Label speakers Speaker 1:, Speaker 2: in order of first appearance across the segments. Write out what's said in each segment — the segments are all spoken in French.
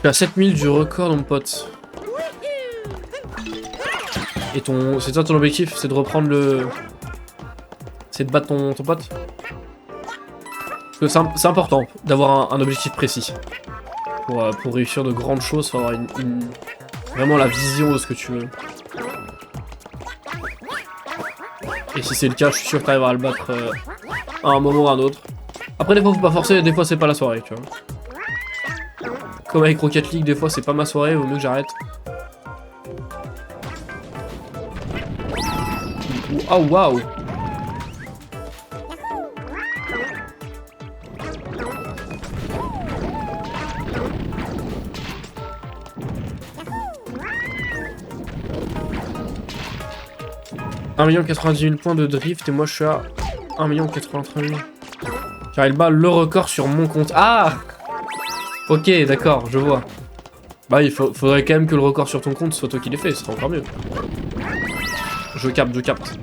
Speaker 1: Je suis à 7000 du record, mon pote. Et c'est ça ton objectif, c'est de reprendre le... C'est de battre ton pote? Parce que c'est important d'avoir un objectif précis. Pour réussir de grandes choses, faut avoir vraiment la vision de ce que tu veux. Et si c'est le cas, je suis sûr que tu arriveras à le battre à un moment ou à un autre. Après, des fois, faut pas forcer, des fois, c'est pas la soirée, tu vois. Comme avec Rocket League, des fois, c'est pas ma soirée, vaut mieux que j'arrête. Oh, waouh! 1 098 000 points de drift et moi je suis à 1 083 000. Car il bat le record sur mon compte. Ah! Ok, d'accord, je vois. Bah il faudrait quand même que le record sur ton compte soit toi qui l'ai fait, ce serait encore mieux. Je capte, je capte.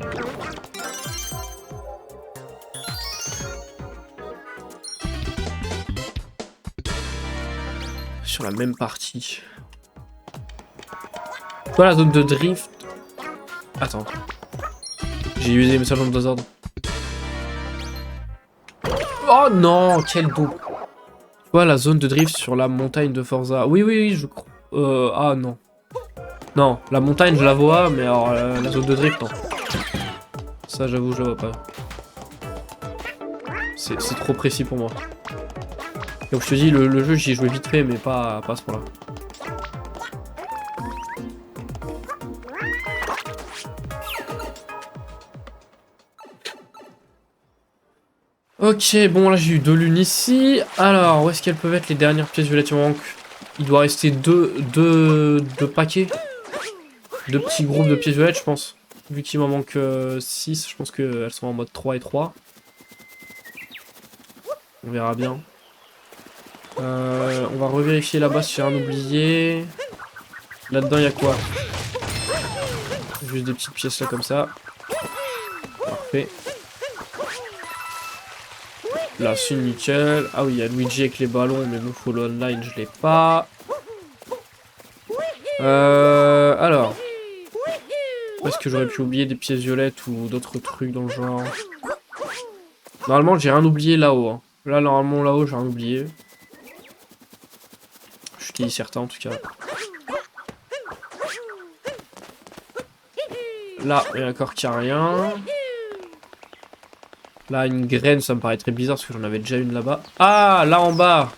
Speaker 1: Sur la même partie. Voilà la zone de drift. Attends. J'ai usé mes salons de désordre. Oh non, quel dos. Voilà la zone de drift sur la montagne de Forza. Oui, oui, oui, je crois. Ah non. Non, la montagne je la vois, mais alors la zone de drift, non. Ça, j'avoue, je la vois pas. C'est trop précis pour moi. Comme je te dis, le jeu, j'y ai joué vite fait, mais pas à ce point-là. Ok, bon là j'ai eu 2 lunes ici. Alors, où est-ce qu'elles peuvent être les dernières pièces violettes? Il manque. Il doit rester deux paquets. 2 petits groupes de pièces violettes, je pense. Vu qu'il m'en manque 6, je pense qu'elles sont en mode 3 et 3. On verra bien. On va revérifier là-bas si j'ai rien oublié. Là-dedans, il y a quoi? Juste des petites pièces là comme ça. Parfait. Là, c'est nickel. Ah oui, il y a Luigi avec les ballons, mais nous, faut l'online, je l'ai pas. Alors. Où est-ce que j'aurais pu oublier des pièces violettes ou d'autres trucs dans le genre? Normalement, j'ai rien oublié là-haut. Hein. Là, normalement, là-haut, j'ai rien oublié. Je suis quasi certain, en tout cas. Là, il y a encore qu'il n'y a rien. Là, une graine, ça me paraît très bizarre parce que j'en avais déjà une là-bas. Ah, là en bas.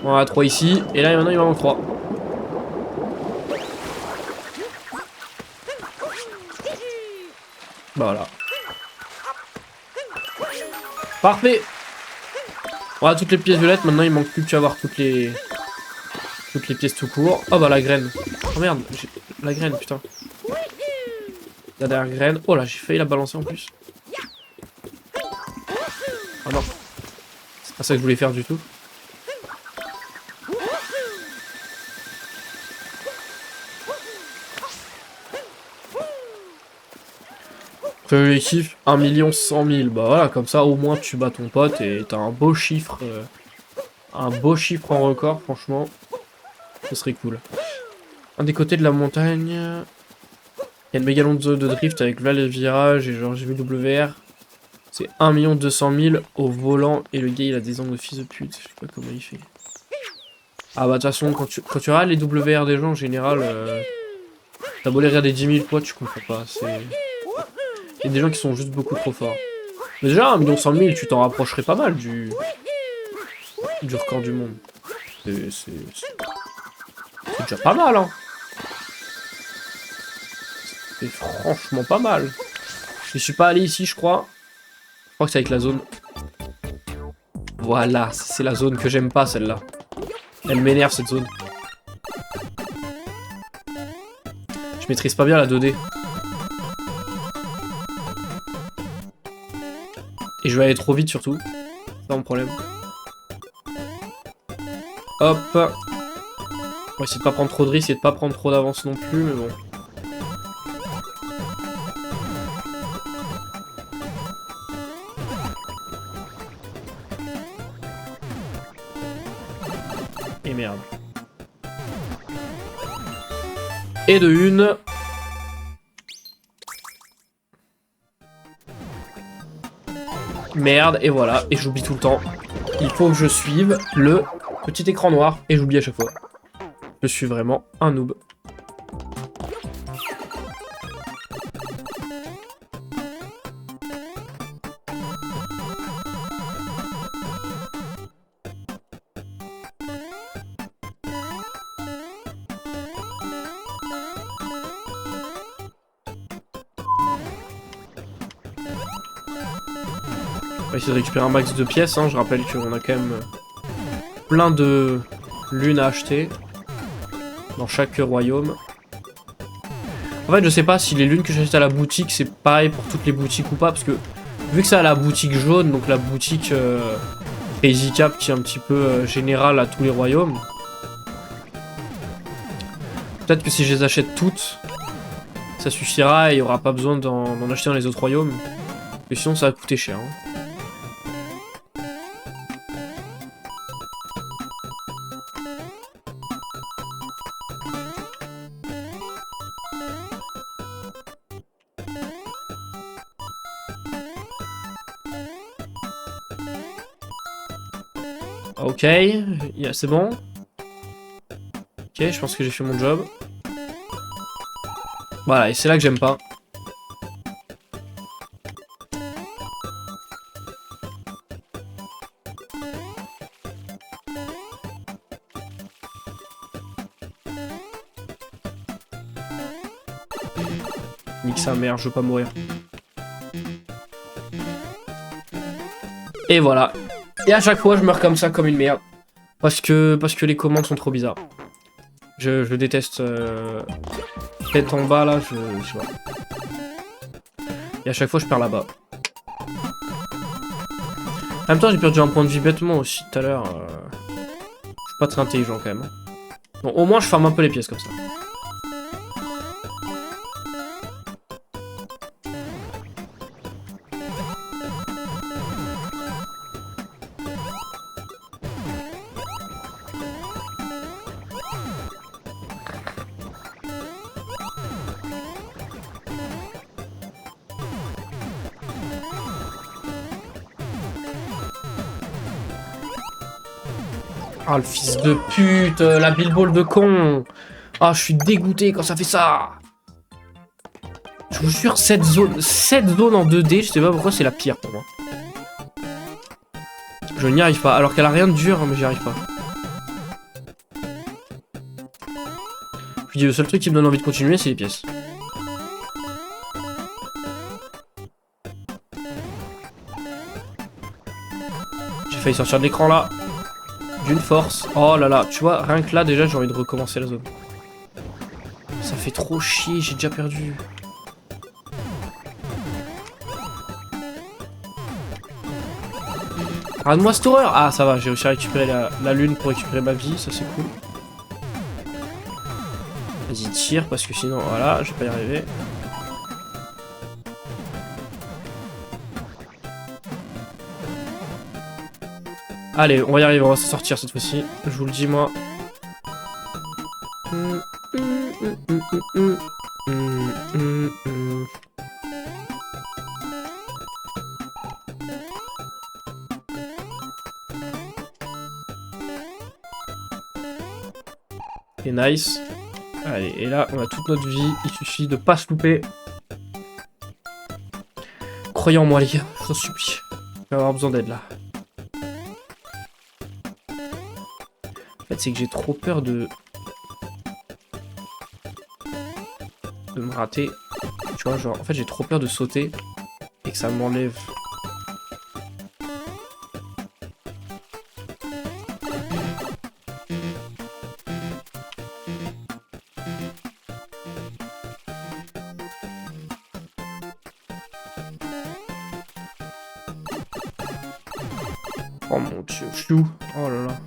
Speaker 1: On en a 3 ici. Et là, maintenant, il m'en manque 3. Voilà. Parfait. On a toutes les pièces violettes. Maintenant, il manque plus qu'à avoir toutes les pièces tout court. Oh bah la graine. Oh merde, la graine, putain. La dernière graine. Oh là, j'ai failli la balancer en plus. Oh non. C'est pas ça que je voulais faire du tout. Objectif 1 100 000. Bah voilà, comme ça au moins tu bats ton pote et t'as un beau chiffre. Un beau chiffre en record, franchement. Ce serait cool. Un des côtés de la montagne. Il y a une méga longue zone de drift avec là les virages et genre GVWR. C'est 1 200 000 au volant et le gars il a des angles de fils de pute. Je sais pas comment il fait. Ah bah de toute façon quand tu regardes les WR des gens en général, t'as beau les regarder 10 000 fois tu comprends pas. Il y a des gens qui sont juste beaucoup trop forts. Mais déjà 1 100 000 tu t'en rapprocherais pas mal du record du monde. C'est déjà pas mal hein. C'est franchement pas mal. Je suis pas allé ici je crois. Je crois que c'est avec la zone. Voilà, c'est la zone que j'aime pas celle-là. Elle m'énerve cette zone. Je maîtrise pas bien la 2D. Et je vais aller trop vite surtout. C'est pas mon problème. Hop. On va essayer de pas prendre trop de risques et de pas prendre trop d'avance non plus, mais bon. Et merde. Et de une. Merde, et voilà, et j'oublie tout le temps. Il faut que je suive le petit écran noir, et j'oublie à chaque fois. Je suis vraiment un noob. On va essayer de récupérer un max de pièces, hein. Je rappelle qu'on a quand même plein de lunes à acheter dans chaque royaume. En fait, je sais pas si les lunes que j'achète à la boutique, c'est pareil pour toutes les boutiques ou pas, parce que vu que c'est à la boutique jaune, donc la boutique Crazy Cap qui est un petit peu générale à tous les royaumes, peut-être que si je les achète toutes, ça suffira et il n'y aura pas besoin d'en acheter dans les autres royaumes. Et sinon, ça va coûter cher. Hein. Ok, c'est bon. Ok, je pense que j'ai fait mon job. Voilà, et c'est là que j'aime pas. Nique sa mère, je veux pas mourir. Et voilà. Et à chaque fois, je meurs comme ça, comme une merde. Parce que les commandes sont trop bizarres. Je déteste... Tête en bas, là, je sais pas. Et à chaque fois, je perds là-bas. En même temps, j'ai perdu un point de vie bêtement aussi tout à l'heure. Je suis pas très intelligent, quand même. Bon, au moins, je farme un peu les pièces, comme ça. Ah, le fils de pute, la billball de con. Ah, je suis dégoûté quand ça fait ça. Je vous jure, cette zone en 2D, je sais pas pourquoi c'est la pire pour moi. Je n'y arrive pas, alors qu'elle a rien de dur, mais j'y arrive pas. Je dis, le seul truc qui me donne envie de continuer, c'est les pièces. J'ai failli sortir de l'écran là. D'une force. Oh là là, tu vois, rien que là, déjà, j'ai envie de recommencer la zone. Ça fait trop chier, j'ai déjà perdu. Arrête-moi cette horreur. Ah, ça va, j'ai réussi à récupérer la lune pour récupérer ma vie, ça c'est cool. Vas-y, tire, parce que sinon, voilà, je vais pas y arriver. Allez, on va y arriver, on va s'en sortir cette fois-ci. Je vous le dis, moi. Et nice. Allez, et là, on a toute notre vie. Il suffit de pas se louper. Croyez en moi, les gars, je vous en supplie. Je vais avoir besoin d'aide là. En fait, c'est que j'ai trop peur de me rater. Tu vois, genre, en fait, j'ai trop peur de sauter et que ça m'enlève. Oh mon dieu, je suis où? Oh là là.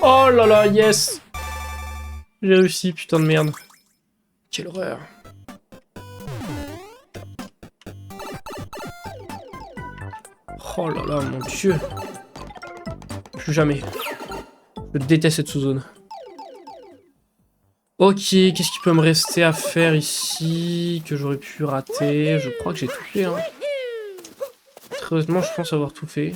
Speaker 1: Oh là là, yes! J'ai réussi, putain de merde. Quelle horreur. Oh là là, mon dieu. Plus jamais. Je déteste cette sous-zone. Ok, qu'est-ce qui peut me rester à faire ici que j'aurais pu rater? Je crois que j'ai tout fait. Hein. Très honnêtement, je pense avoir tout fait.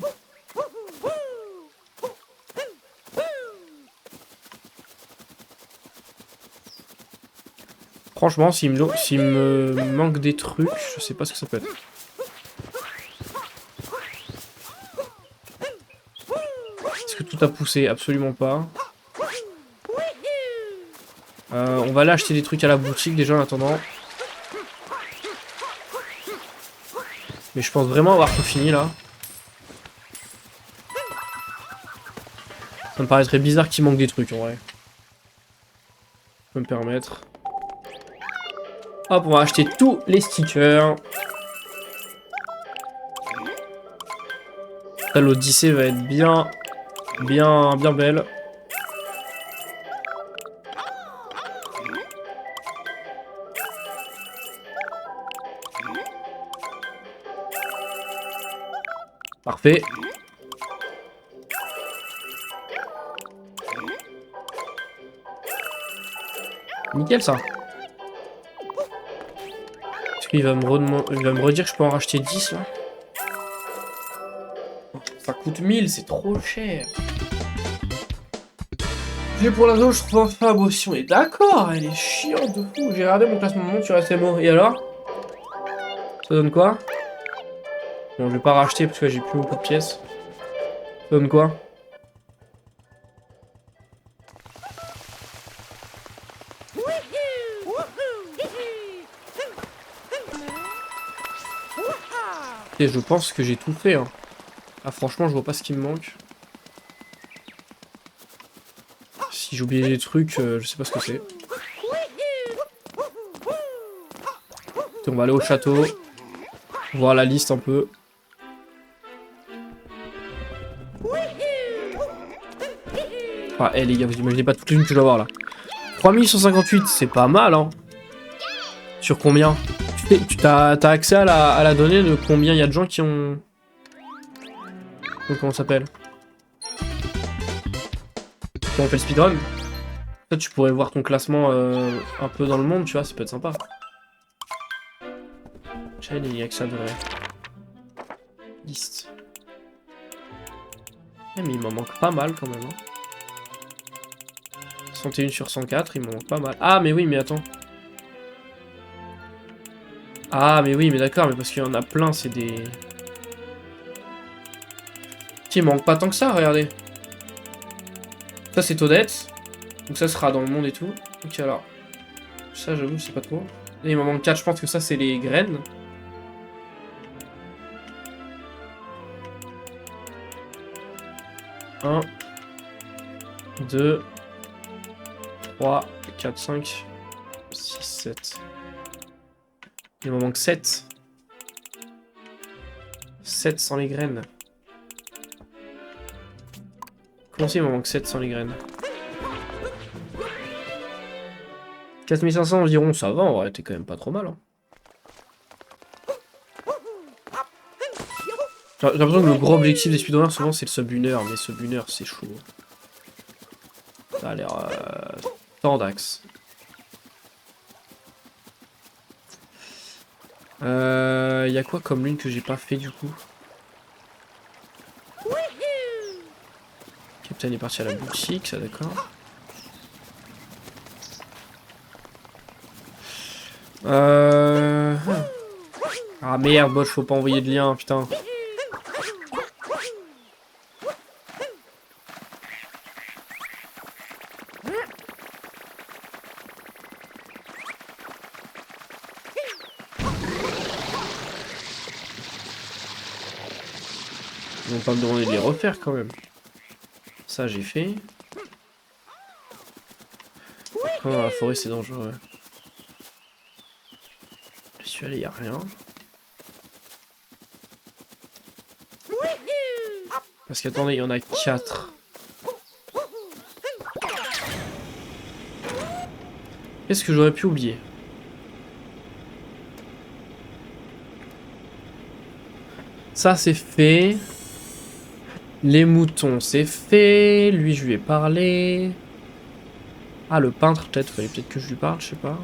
Speaker 1: Franchement, s'il me manque des trucs, je sais pas ce que ça peut être. Est-ce que tout a poussé? Absolument pas. On va aller acheter des trucs à la boutique déjà en attendant. Mais je pense vraiment avoir tout fini là. Ça me paraîtrait bizarre qu'il manque des trucs en vrai. Je peux me permettre. Hop, on va acheter tous les stickers. Là, l'Odyssée va être bien belle. Parfait. Nickel ça. Est-ce qu'il va me redire que je peux en racheter 10 là? Ça coûte 1000, c'est trop cher. Mais pour la zone, je trouve enfin beau. Si on est d'accord, elle est chiante de fou. J'ai regardé mon classement de monde sur SMO. Et alors? Ça donne quoi? Bon, je vais pas racheter parce que j'ai plus beaucoup de pièces. Ça donne quoi? Et je pense que j'ai tout fait. Hein. Ah, franchement, je vois pas ce qui me manque. Si j'ai oublié des trucs, je sais pas ce que c'est. On va aller au château. Voir la liste un peu. Ah, les gars, vous imaginez pas toutes les lunes que je dois avoir là. 3158, c'est pas mal, hein. Sur combien? T'as accès à la donnée de combien il y a de gens qui ont... Donc, comment ça s'appelle? Qui ont fait le speedrun? Peut-être tu pourrais voir ton classement un peu dans le monde, tu vois, ça peut être sympa. Il y a que ça de vrai. Liste. Mais il m'en manque pas mal quand même. Hein. 61 sur 104, il m'en manque pas mal. Ah, mais oui, mais attends. Ah, mais oui, mais d'accord, mais parce qu'il y en a plein, c'est des... Qui manque pas tant que ça, regardez. Ça, c'est Toadette. Donc ça sera dans le monde et tout. Ok, alors. Ça, j'avoue, je sais pas trop. Et il m'en manque 4, je pense que ça, c'est les graines. Un, 2, 3, 4, 5, 6, 7. Il m'en manque 7. 7 sans les graines. Comment ça, il m'en manque 7 sans les graines? 4500 environ, ça va, en vrai, t'es quand même pas trop mal. Hein. J'ai l'impression que le gros objectif des speedrunners, souvent, c'est le sub 1 heure, mais sub 1 heure, c'est chaud. Ça a l'air tendax. Y a quoi comme lune que j'ai pas fait du coup? Captain est parti à la boutique, ça d'accord. Ah merde, bot, faut pas envoyer de lien, putain. Ils vont pas me demander de les refaire quand même. Ça j'ai fait. Quand dans la forêt c'est dangereux. Je suis allé, y a rien. Parce qu'attendez, il y en a 4. Qu'est-ce que j'aurais pu oublier? Ça c'est fait. Les moutons c'est fait. Lui je lui ai parlé. Ah le peintre peut-être, fallait peut-être que je lui parle, je sais pas.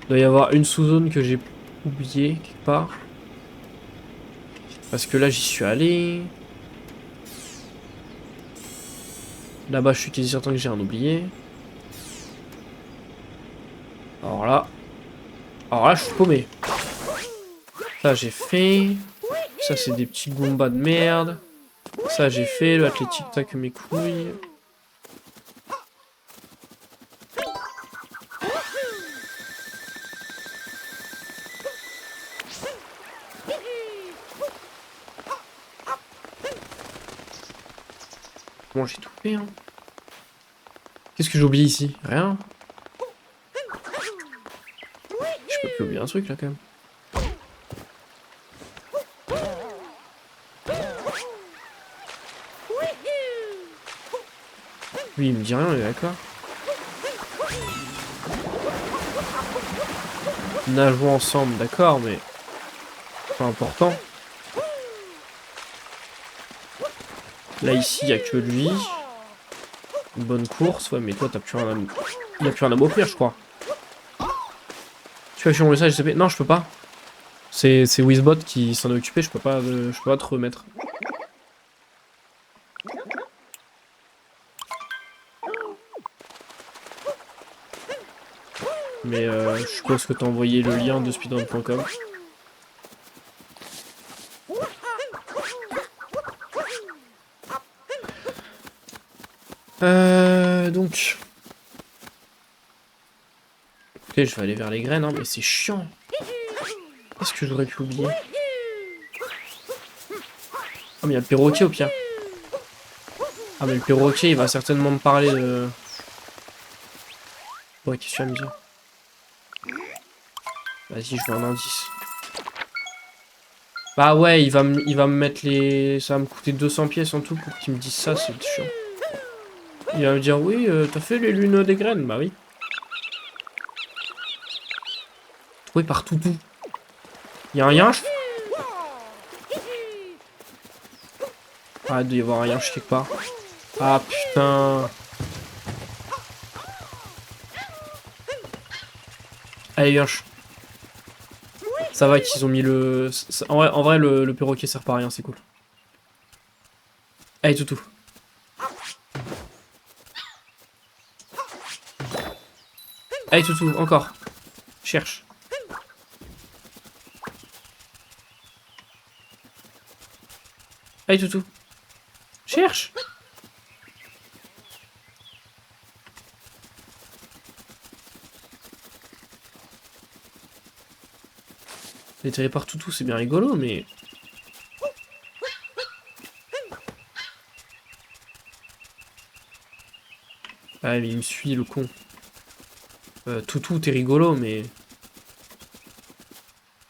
Speaker 1: Il doit y avoir une sous-zone que j'ai oubliée quelque part. Parce que là j'y suis allé. Là-bas je suis quasi certain que j'ai un oublié. Alors là je suis paumé. Ça j'ai fait. Ça c'est des petits Goombas de merde. Ça j'ai fait, le athlétique tac mes couilles. Bon j'ai tout fait hein. Qu'est-ce que j'ai oublié ici? Rien. Je peux plus oublier un truc là quand même. Lui il me dit rien, il est d'accord. Nageons ensemble, d'accord, mais pas important. Là ici, il n'y a que lui. Une bonne course, ouais, mais toi t'as plus rien à... Il n'y a plus rien à m'offrir, je crois. Tu vas sur mon message, SCP. Non, je peux pas. C'est Wizbot qui s'en est occupé, je peux pas te remettre. Mais je suppose que t'as envoyé le lien de speedrun.com. Donc... Ok, je vais aller vers les graines, hein, mais c'est chiant. Qu'est-ce que j'aurais pu oublier? Ah, mais il y a le perroquet au pire. Ah, mais le perroquet, il va certainement me parler de... Ouais, qu'est-ce que tu vas me dire? Vas-y, je veux un indice. Bah ouais, il va me mettre les... Ça va me coûter 200 pièces en tout pour qu'il me dise ça, c'est chiant. Il va me dire, oui, t'as fait les lunes des graines? Bah oui. Trouvé par Toutou. Y'a un yinche? Ah, il doit y avoir un yinche quelque part. Ah putain. Allez, yinche. Ça va qu'ils ont mis le... En vrai le perroquet sert pas à rien, c'est cool. Allez, Toutou. Allez, Toutou, encore. Cherche. Allez, Toutou. Cherche. Les territoires Toutou, c'est bien rigolo, mais... Ah, mais il me suit, le con. Toutou, t'es rigolo, mais...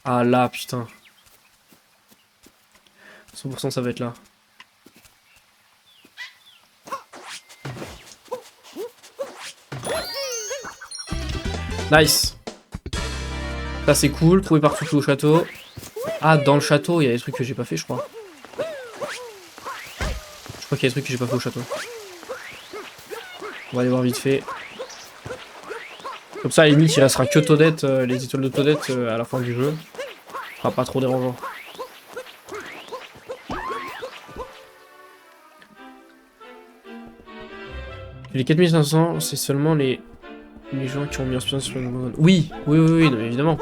Speaker 1: Ah là, putain. 100% ça va être là. Nice. Ça c'est cool, trouvé par Toutou au château. Ah, dans le château, il y a des trucs que j'ai pas fait, je crois. Je crois qu'il y a des trucs que j'ai pas fait au château. On va aller voir vite fait. Comme ça, à la limite, il restera que Toadette, les étoiles de Toadette à la fin du jeu. Ce sera pas trop dérangeant. Les 4500, c'est seulement les gens qui ont mis en sur le... Oui, non, mais évidemment.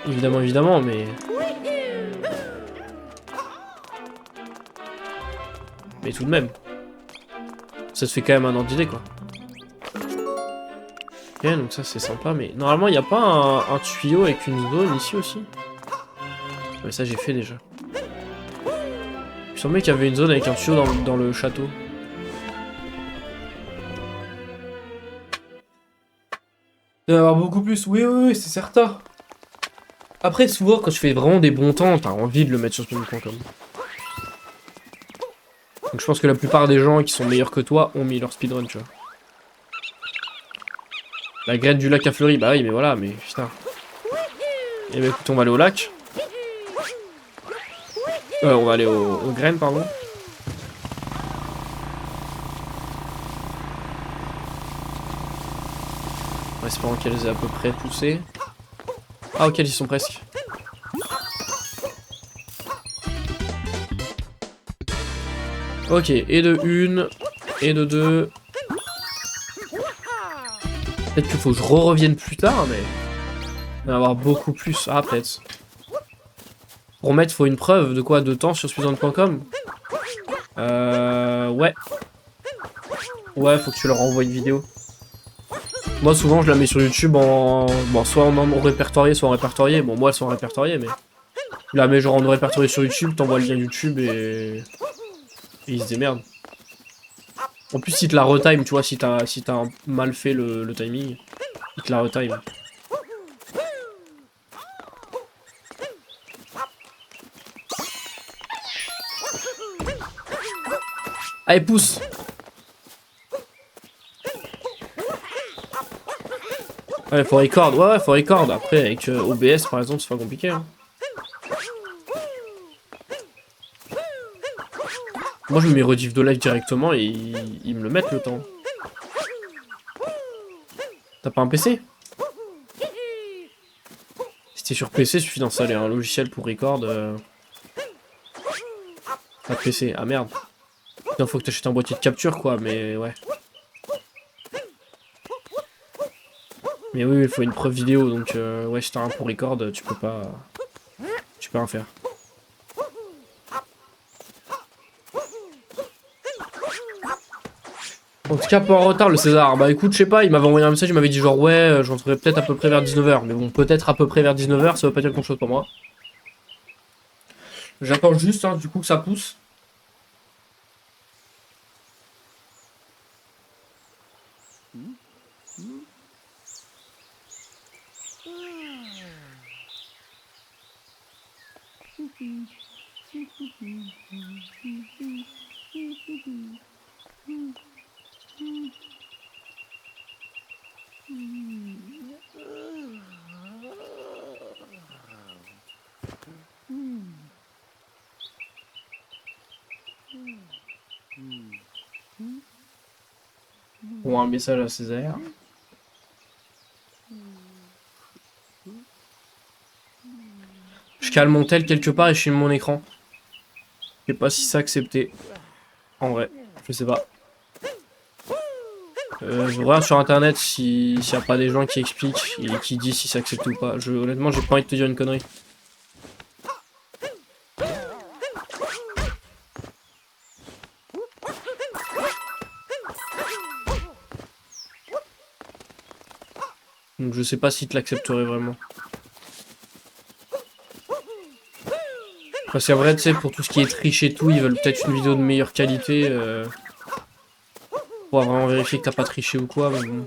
Speaker 1: Évidemment, mais... Mais tout de même. Ça te fait quand même un ordre d'idée, quoi. Ok, donc ça c'est sympa, mais... Normalement, il n'y a pas un tuyau avec une zone ici aussi? Mais ça, j'ai fait déjà. Il me semblait qu'il y avait une zone avec un tuyau dans le château. Il y en avoir beaucoup plus, oui, c'est certain. Après, souvent, quand tu fais vraiment des bons temps, t'as envie de le mettre sur speedrun.com. Donc je pense que la plupart des gens qui sont meilleurs que toi ont mis leur speedrun, tu vois. La graine du lac a fleuri, bah oui, mais voilà, mais putain. Et bah écoute, on va aller au lac. On va aller aux graines, pardon. En espérant qu'elles aient à peu près poussé. Ah, ok, ils sont presque. Ok, et de une, et de deux. Peut-être qu'il faut que je revienne plus tard, mais... Il va y en avoir beaucoup plus. Ah, peut-être. Pour mettre, faut une preuve de quoi? De temps sur speedrun.com. Ouais. Ouais, faut que tu leur envoies une vidéo. Moi, souvent, je la mets sur YouTube en... Bon, soit en non répertorié, soit en répertorié. Bon, moi, elles sont répertoriées, mais... Je la mets genre en répertorié sur YouTube, t'envoies le lien YouTube et ils se démerdent. En plus, il te la retime, tu vois, si t'as mal fait le timing, il te la retime. Allez, pousse! Ouais, faut record, ouais, faut record. Après, avec OBS, par exemple, c'est pas compliqué. Hein. Moi, je me mets rediff de live directement et ils me le mettent le temps. T'as pas un PC? Si t'es sur PC, il suffit d'installer un logiciel pour record. Pas de PC, ah merde. Putain, faut que t'achètes un boîtier de capture, quoi, mais ouais. Mais oui, il faut une preuve vidéo, donc ouais, si t'as un pour record, tu peux pas... Tu peux rien faire. En tout cas, pas en retard le César. Bah écoute, je sais pas, il m'avait envoyé un message, il m'avait dit genre ouais, j'en ferai peut-être à peu près vers 19h. Mais bon, peut-être à peu près vers 19h, ça veut pas dire grand chose pour moi. J'attends juste, hein, du coup, que ça pousse. Bon, un message à César. Je cale mon tel quelque part et je filme mon écran. Je sais pas si c'est accepté. En vrai, je sais pas. Je regarde sur internet s'il y a pas des gens qui expliquent et qui disent si c'est accepté ou pas. Honnêtement, j'ai pas envie de te dire une connerie. Donc je sais pas s'ils te l'accepteraient vraiment. Parce qu'en vrai, tu sais, pour tout ce qui est triche et tout, ils veulent peut-être une vidéo de meilleure qualité. Pour vraiment vérifier que t'as pas triché ou quoi, mais bon.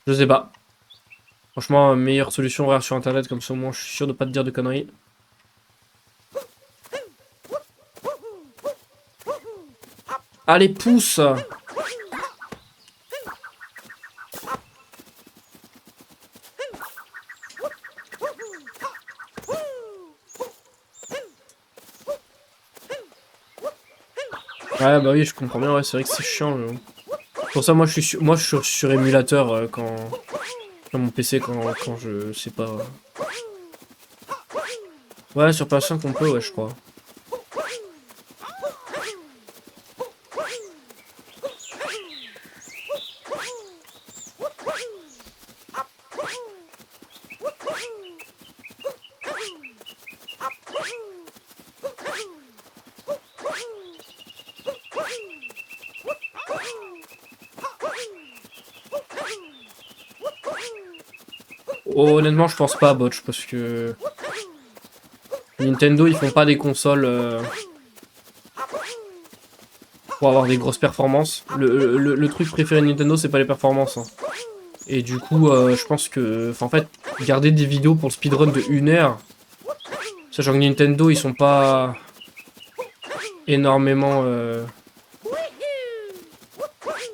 Speaker 1: Je sais pas. Franchement, meilleure solution, regarde sur internet, comme ça au moins je suis sûr de pas te dire de conneries. Allez, pousse! Ouais, bah oui, je comprends bien, ouais, c'est vrai que c'est chiant. Pour ça, moi, je suis sur émulateur quand... Dans mon PC, quand je sais pas... Ouais, sur PS5 on peut, ouais, je crois. Oh, honnêtement, je pense pas à botch parce que Nintendo, ils font pas des consoles pour avoir des grosses performances. Le truc préféré de Nintendo, c'est pas les performances. Hein. Et du coup, je pense que, en fait, garder des vidéos pour le speedrun de 1 heure, sachant que Nintendo, ils sont pas énormément...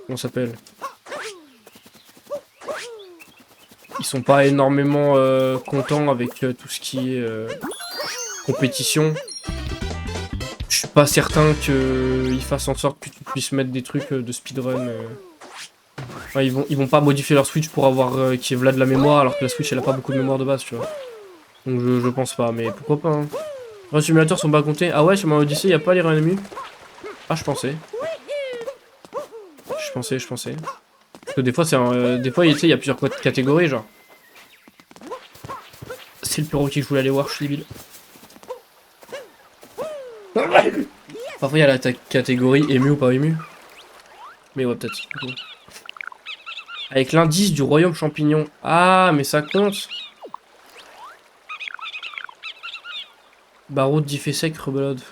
Speaker 1: comment ça s'appelle? Ils sont pas énormément contents avec tout ce qui est compétition, je suis pas certain qu'ils fassent en sorte que tu puisses mettre des trucs de speedrun. Enfin, ils vont pas modifier leur Switch pour avoir qui est là de la mémoire, alors que la Switch elle a pas beaucoup de mémoire de base, tu vois. Donc je pense pas, mais pourquoi pas. Hein. Les simulateurs sont pas comptés. Ah ouais, sur ma Odyssey, y a pas les ennemis. Ah, je pensais. Je pensais. Parce que des fois, des fois, tu sais, il y a plusieurs catégories, genre. C'est le pyrokick que je voulais aller voir, je suis débile. Parfois, il y a la catégorie ému ou pas ému. Mais ouais, peut-être. Avec l'indice du royaume champignon. Ah, mais ça compte. Barreau d'Ifé sec, rebelote.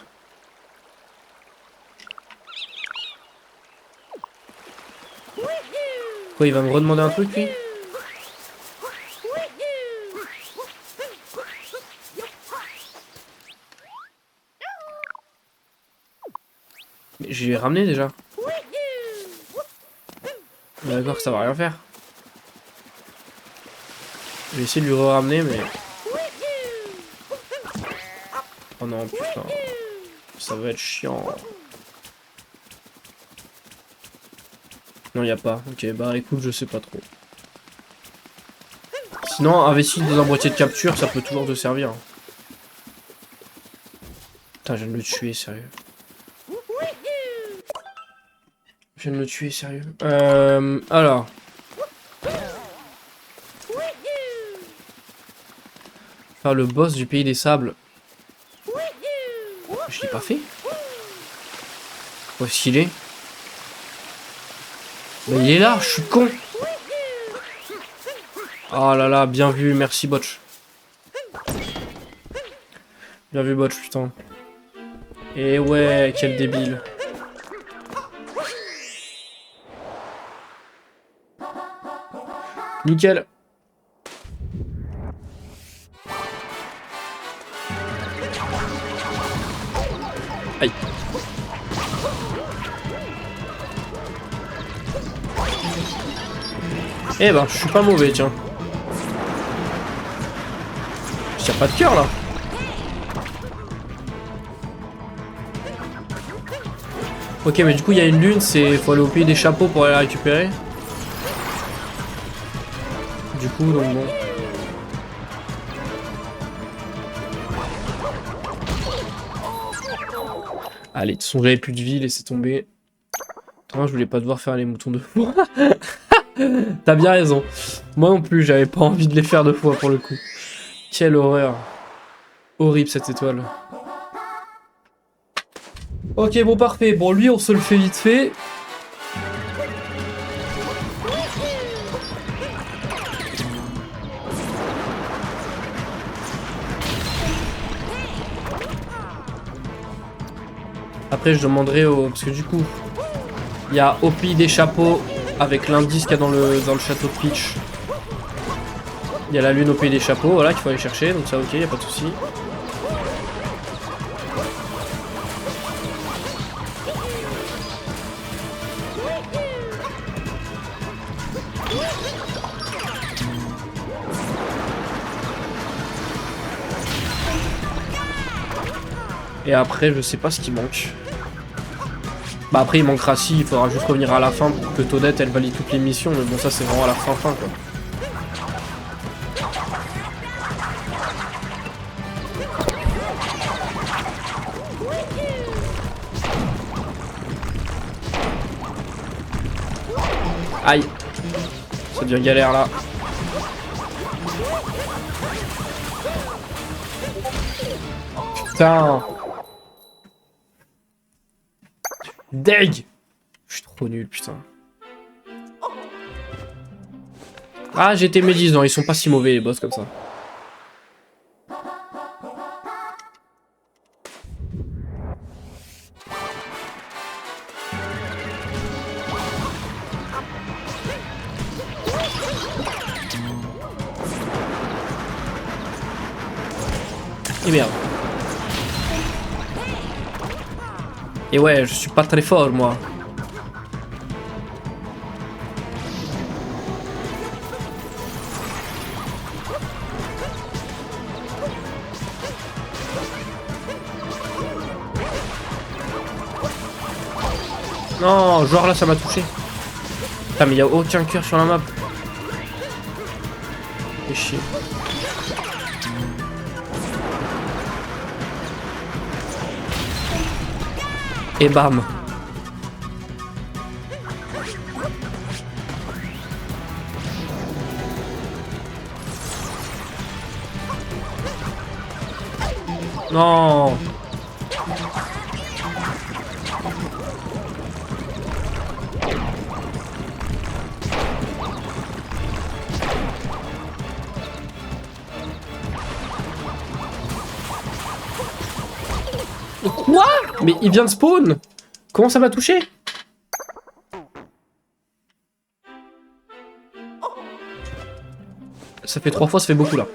Speaker 1: Quoi, il va me redemander un truc, lui? Mais je l'ai ramené déjà. D'accord que ça va rien faire. Je vais essayer de lui ramener, mais... Oh non, putain. Ça va être chiant. Non, y a pas. Ok, bah écoute, je sais pas trop. Sinon, investir dans un boîtier de capture, ça peut toujours te servir. Putain, je viens de le tuer, sérieux. Je viens de le tuer, sérieux. Alors. Faire le boss du pays des sables. Je l'ai pas fait. Où est-ce qu'il est? Mais il est là, je suis con. Oh là là, bien vu, merci Botch. Bien vu Botch, putain. Et ouais, quel débile. Nickel. Aïe. Eh ben, je suis pas mauvais, tiens. Y'a pas de cœur là. Ok, mais du coup, il y a une lune, faut aller au pays des chapeaux pour aller la récupérer. Du coup, donc bon. Allez, de toute façon, j'avais plus de vie, laissez tomber. Attends, je voulais pas devoir faire les moutons deux fois. T'as bien raison. Moi non plus, j'avais pas envie de les faire deux fois pour le coup. Quelle horreur. Horrible cette étoile. Ok, bon, parfait. Bon, lui, on se le fait vite fait. Après, je demanderai au... Parce que du coup, il y a au pays des chapeaux avec l'indice qu'il y a dans le château de Peach. Il y a la lune au pays des chapeaux, voilà, qu'il faut aller chercher. Donc ça, ok, y a pas de souci. Et après, je sais pas ce qui manque. Bah après, il manquera si, il faudra juste revenir à la fin pour que Toadette, elle valide toutes les missions. Mais bon, ça, c'est vraiment à la fin, quoi. Aïe. Ça devient galère, là. Putain. Deg. Je suis trop nul, putain. Ah, j'étais médisant, ils sont pas si mauvais, les boss, comme ça. Et merde. Et ouais, je suis pas très fort, moi. Non, genre là ça m'a touché. Putain mais y a aucun cœur sur la map. Fais chier. Et bam. Non. Quoi? Mais il vient de spawn. Comment ça m'a touché? Ça fait 3 fois, ça fait beaucoup là.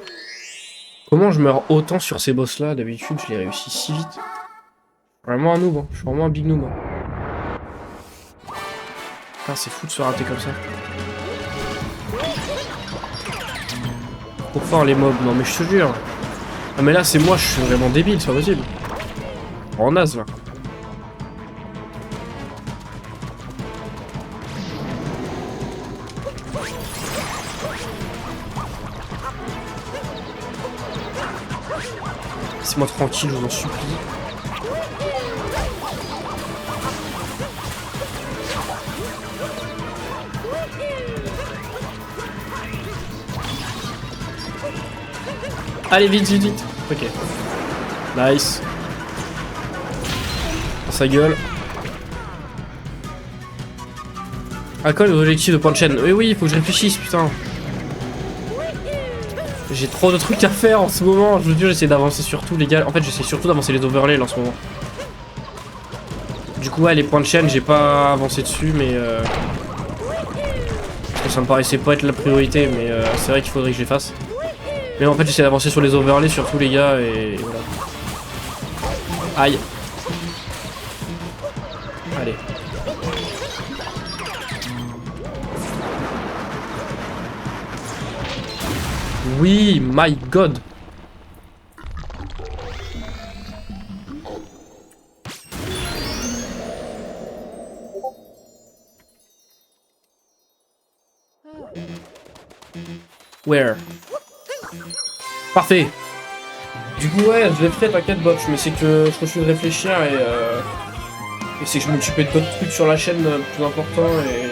Speaker 1: Comment je meurs autant sur ces boss là? D'habitude je les réussis si vite. Vraiment un noob, hein. Je suis vraiment un big noob. Hein. Putain c'est fou de se rater comme ça. Trop fort les mobs, non mais je te jure. Ah mais là c'est moi, je suis vraiment débile, c'est pas possible. En naze là. Laissez-moi tranquille, je vous en supplie. Allez, vite, vite, vite. Ok. Nice. Dans sa gueule. Ah, quoi l'objectif de point de chaîne? Oui, oui, il faut que je réfléchisse, putain. J'ai trop de trucs à faire en ce moment. Je vous dis, j'essaie d'avancer sur tout, les gars. En fait, j'essaie surtout d'avancer les overlays là, en ce moment. Du coup, ouais, les points de chaîne, j'ai pas avancé dessus, mais parce que ça me paraissait pas être la priorité, mais c'est vrai qu'il faudrait que je les fasse. Mais en fait, j'essaie d'avancer sur les overlays, surtout les gars, et voilà. Aïe. Allez. Oui, my god. Where? Parfait. Du coup, ouais, je l'ai fait, t'inquiète, bot, mais c'est que je continue de réfléchir et c'est que je m'occupais d'autres trucs sur la chaîne plus importants et.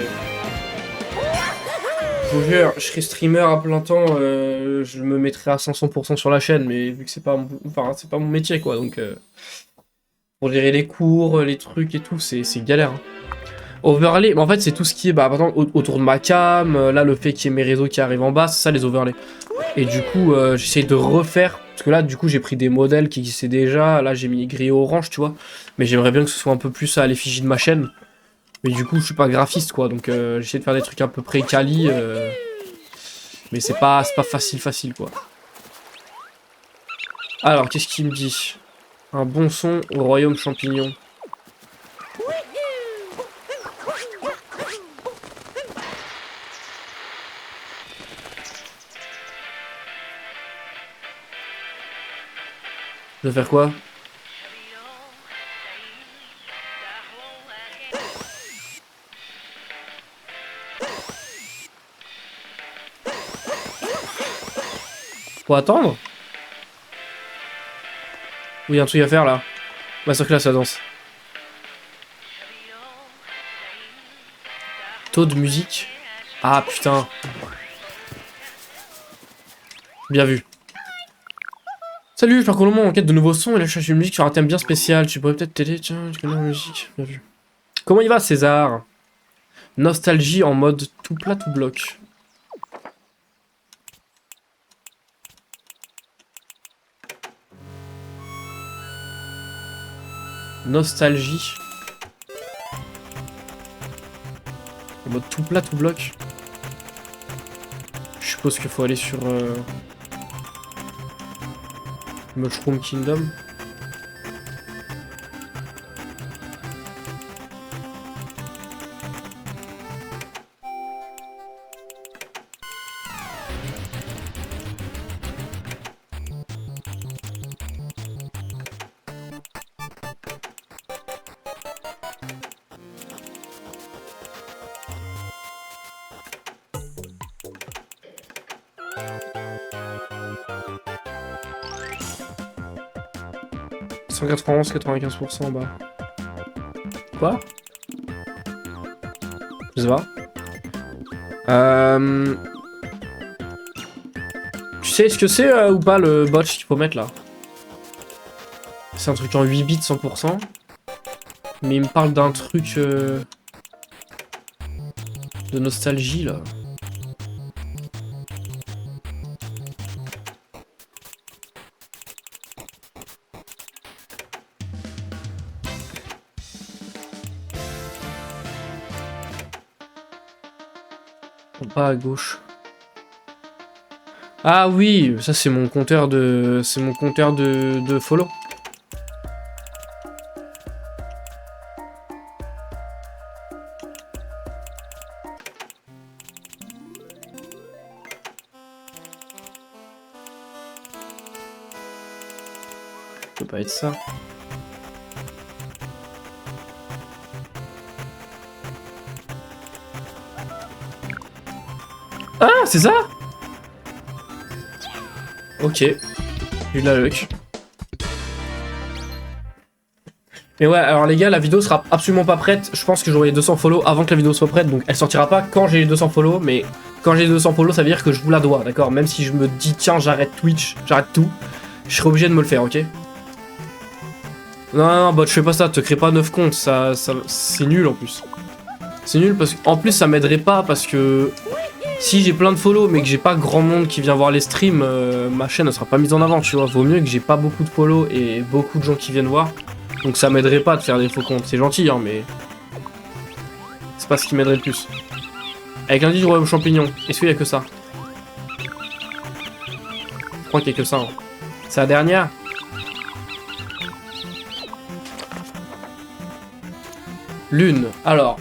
Speaker 1: Je vous jure, je serai streamer à plein temps, je me mettrai à 500% sur la chaîne, mais vu que c'est pas, c'est pas mon métier quoi, donc pour gérer les cours, les trucs et tout, c'est galère. Hein. Overlay, mais en fait c'est tout ce qui est par exemple autour de ma cam, là le fait qu'il y ait mes réseaux qui arrivent en bas, c'est ça les overlays. Et du coup j'essaye de refaire, parce que là du coup j'ai pris des modèles qui existaient déjà, là j'ai mis gris orange tu vois, mais j'aimerais bien que ce soit un peu plus à l'effigie de ma chaîne. Mais du coup je suis pas graphiste quoi, donc j'essaie de faire des trucs un peu près quali, mais c'est pas facile quoi. Alors qu'est-ce qu'il me dit? Un bon son au royaume champignon. Je vais faire quoi? Faut attendre? Oui, un truc à faire là. Masterclass, ça danse. Taux de musique. Ah putain. Bien vu. Salut, je pars Colombo en quête de nouveaux sons et là je cherche une musique sur un thème bien spécial. Tu pourrais peut-être t'aider, tiens, tu connais la musique. Bien vu. Comment il va César? Nostalgie en mode tout plat tout bloc. Nostalgie. En mode tout plat tout bloc. Je suppose qu'il faut aller sur Mushroom Kingdom. ...191, 95% en bas. Quoi? Je sais pas. Tu sais ce que c'est ou pas le botch qu'il faut mettre là? C'est un truc en 8 bits 100%. Mais il me parle d'un truc de nostalgie là. Pas à gauche. Ah oui, ça c'est mon compteur de... C'est mon compteur de follow. Ça peut pas être ça. Ah, c'est ça? Ok. J'ai eu de la luck. Mais ouais, alors les gars, la vidéo sera absolument pas prête. Je pense que j'aurai 200 follow avant que la vidéo soit prête. Donc elle sortira pas quand j'ai les 200 follow. Mais quand j'ai les 200 follow, ça veut dire que je vous la dois, d'accord? Même si je me dis, tiens, j'arrête Twitch, j'arrête tout. Je serai obligé de me le faire, ok? Non, non, bot, je fais pas ça. Te crée pas 9 comptes. Ça c'est nul en plus. C'est nul parce qu'en plus, ça m'aiderait pas parce que... Si j'ai plein de follow mais que j'ai pas grand monde qui vient voir les streams, ma chaîne ne sera pas mise en avant, tu vois. Vaut mieux que j'ai pas beaucoup de follow et beaucoup de gens qui viennent voir. Donc ça m'aiderait pas de faire des faux comptes. C'est gentil, hein, mais... C'est pas ce qui m'aiderait le plus. Avec l'indice du royaume champignon, est-ce qu'il y a que ça? Je crois qu'il y a que ça. Hein. C'est la dernière? Lune, alors...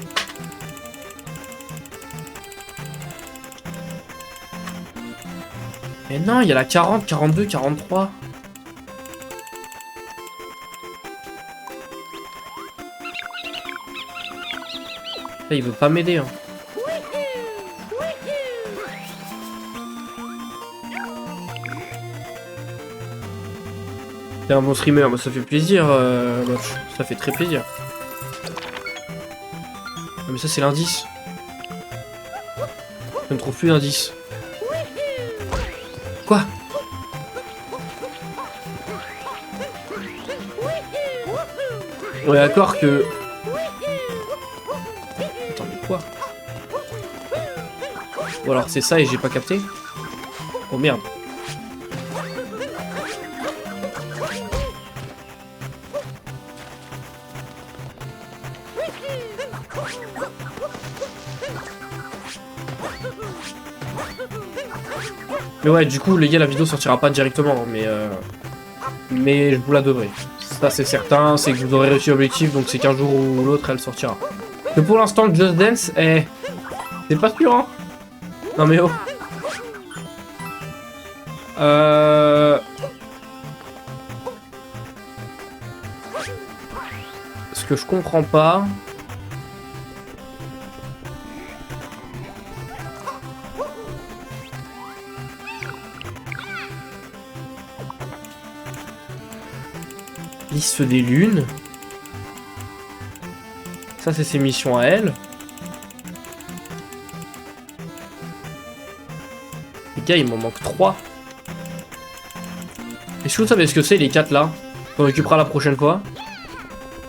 Speaker 1: Mais non, il y a la 40, 42, 43. Là, il veut pas m'aider. Hein. T'es un bon streamer, bah, ça fait plaisir. Ça fait très plaisir. Ah, mais ça, c'est l'indice. Je ne trouve plus d'indice. Quoi? On est d'accord que... Attends, mais quoi? Ou alors c'est ça et j'ai pas capté? Oh merde. Mais ouais, du coup, les gars, la vidéo sortira pas directement, mais je vous la devrai. Ça, c'est certain, c'est que vous aurez réussi l'objectif, donc c'est qu'un jour ou l'autre, elle sortira. Mais pour l'instant, Just Dance, c'est pas sûr, hein. Non mais oh. Ce que je comprends pas... Liste des lunes. Ça, c'est ses missions à elle. Les gars, il m'en manque 3. Est-ce que vous savez ce que c'est, les 4 là? On récupérera la prochaine fois.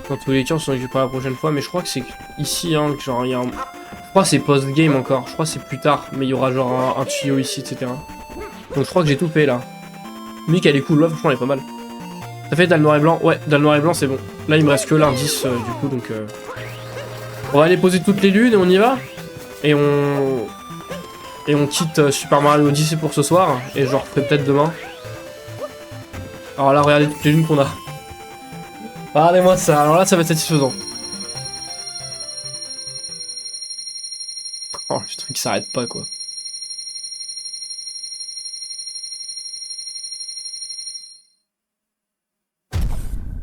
Speaker 1: Dans tous les cas, on s'en récupérera la prochaine fois. Mais je crois que c'est ici, hein, que genre, il y a un... Je crois que c'est post-game encore. Je crois que c'est plus tard. Mais il y aura genre un tuyau ici, etc. Donc je crois que j'ai tout fait là. Mick, elle est cool. Là, franchement, elle est pas mal. Ça fait dalle noir et blanc? Ouais, dalle noir et blanc, c'est bon. Là, il me reste que l'indice, du coup, donc... On va aller poser toutes les lunes et on y va. Et on quitte Super Mario Odyssey pour ce soir. Et je referai peut-être demain. Alors là, regardez toutes les lunes qu'on a. Regardez-moi ça. Alors là, ça va être satisfaisant. Oh, le truc s'arrête pas, quoi.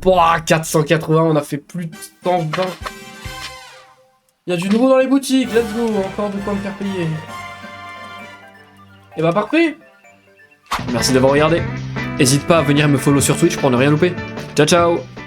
Speaker 1: Pouah, 480, on a fait plus de 120. Il y a du nouveau dans les boutiques, let's go, encore de quoi me faire payer. Et bah parfait. Merci d'avoir regardé. N'hésite pas à venir me follow sur Twitch pour ne rien louper. Ciao ciao.